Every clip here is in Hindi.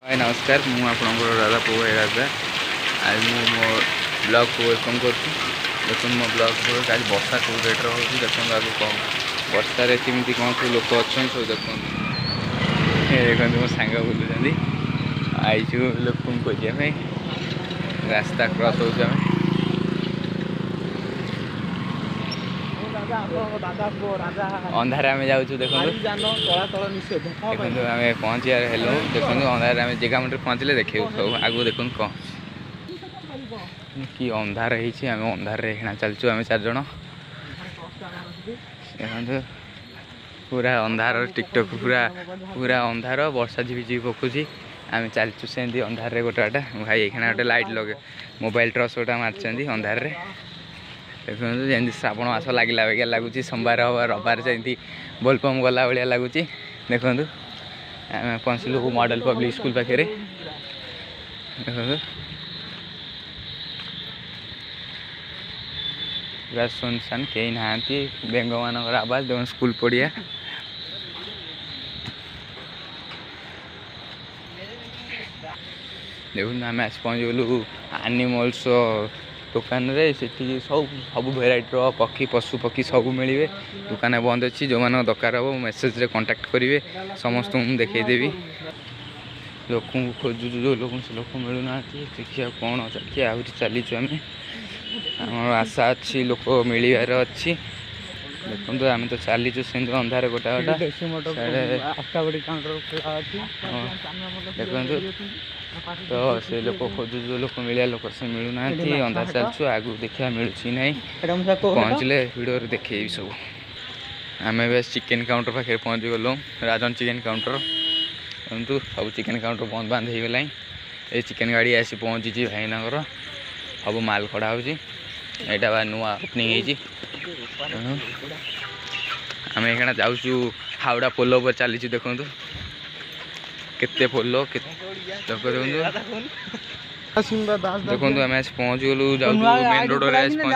हाय नमस्कार मु आपणकर राधा पो भाई राजा आज मो ब्लॉग को वेलकम कर देखो मो ब्लॉग आज वर्षा कौ रेट रोचे देखो आगे कौन वर्षार केमी कौन सब लोक अच्छा सब देखो देखो मो सांग बुलूँ आईचु लोक खोजा रास्ता क्रॉस हो अंधार आम जाऊँ देखो आम पहुँचार हेलु देखो अंधार आम जगह मंडे पहुँचले देखे सब आगू देखो कौन कि अंधार आम अंधार हिणा चलचु आम 4 जन देखो पूरा अंधार टिकटक पूरा पूरा अंधार वर्षा झिपि पकुची आम चलचु से अंधार गोटे भाई ये गोटे लाइट लगे मोबाइल टर्च गोटा मार्च अंधार देखो जमी श्रावण मास लगला बेगिया लगुच सोमवार रविवार जमी बोलपम गला भाया लगुच देखो आम पहुँचलु मॉडल पब्लिक स्कूल पाखे देखो पूरा सुनसान कहीं ना बेंग मान आवाज देखो स्कूल पड़िया देखो आम आज पहुँच गलु एनिमल्स दुकान रे सेठी सब भेराइटर पक्षी पशु पक्षी सब मिले दुकान बंद अच्छी जो मान दरकार हम मेसेज रे कांटेक्ट करेंगे समस्त देखईदेवी लोक खोजु जो लोक से लोक मिलूना देखिए कौन देखिए आहरी चलीचु आम आम आशा अच्छी लोक मिलबार अच्छी देखो आम तो चलीचु से अंधार गोटा देखो तो से लोक खोजु जो लोक मिलिया लोक से मिलूना अंधार चलचु आगू देखा मिलूँ ना पहुँचले वीडियो देखे सब आम बस चिकेन काउंटर पाखे पहुँच गलु राजन चिकेन काउंटर देखो सब चिकेन काउंटर बंद बांध हो गला ये चिकेन गाड़ी आसी पहुँची भाईनागर सब माल खड़ा हो बा नुआ ओपनिंग आम ये जाऊँ हावड़ा पोल पर चली देखो केते पोल देखो आम आज पहुँच गलु जाऊँ मेन रोड रे आज पहुँच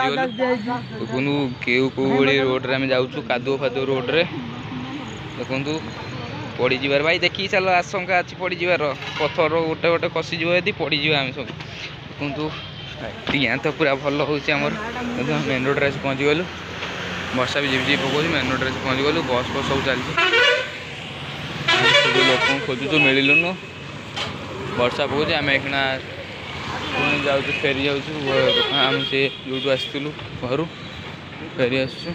गलु देखो कौड़ी रोड रे आम जाऊँ कादुओ फादुओ रोड रे देखो पड़ीजार भाई देखी चल आशंका अच्छी पड़ीजार पथर गोटे गोटे खसीज यदि पड़ीज आम सब देखो टिया तो पूरा भल हो मेन रोड रे पहुँच गलु वर्षा भी झिपझिप पकाऊ मेन रोड रे पहुँच गलु बस बस सब चलती लोक खोजु मिलून वर्षा पकाऊ आम एखना जाऊँ फेरी जाऊँ से जो आसलु घर फेरी आसु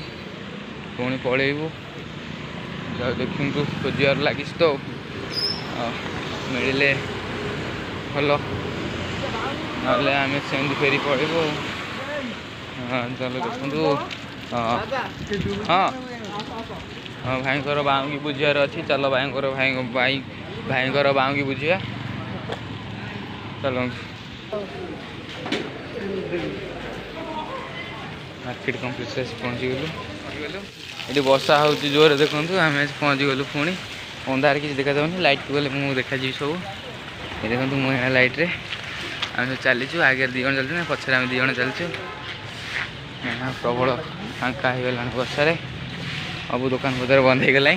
पुणी पलैबू जाऊ देखु खोजार लगी तो मिले भल ना आम सेमती फेरी पलैबू चलो देखु हाँ हाँ भाई बाउंगी बुझार अच्छी चलो भाई बाउंगी बुझा चलो मार्केट कम्प्लेक्स पहुँची गलु ये वर्षा हो जोर देखो आम पहुँच गलु पुणी अंधार किसी देखा जाऊनी लाइट को गले मुझे देखा सब ये देखो मुझे लाइट रे आम चलीचु आगे 2 जन चलते पछे आम 2 जन चलचु प्रबल फांका हो गला वर्षा सब दुकान बजार बंद हो गला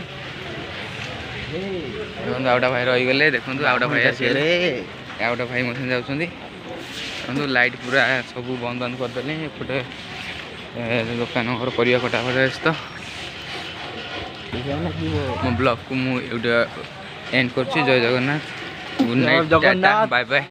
देखो आउटा भाई रहीगले देखो आउटा भाई आसगले आउटा भाई मशीन जाऊँ लाइट पूरा सब बंद बंद करदे एपटे दुकान घर परिया कटाफट तो मो ब्लॉग को मुझे एंड कर जय Jagannath good night ta-ta bye bye.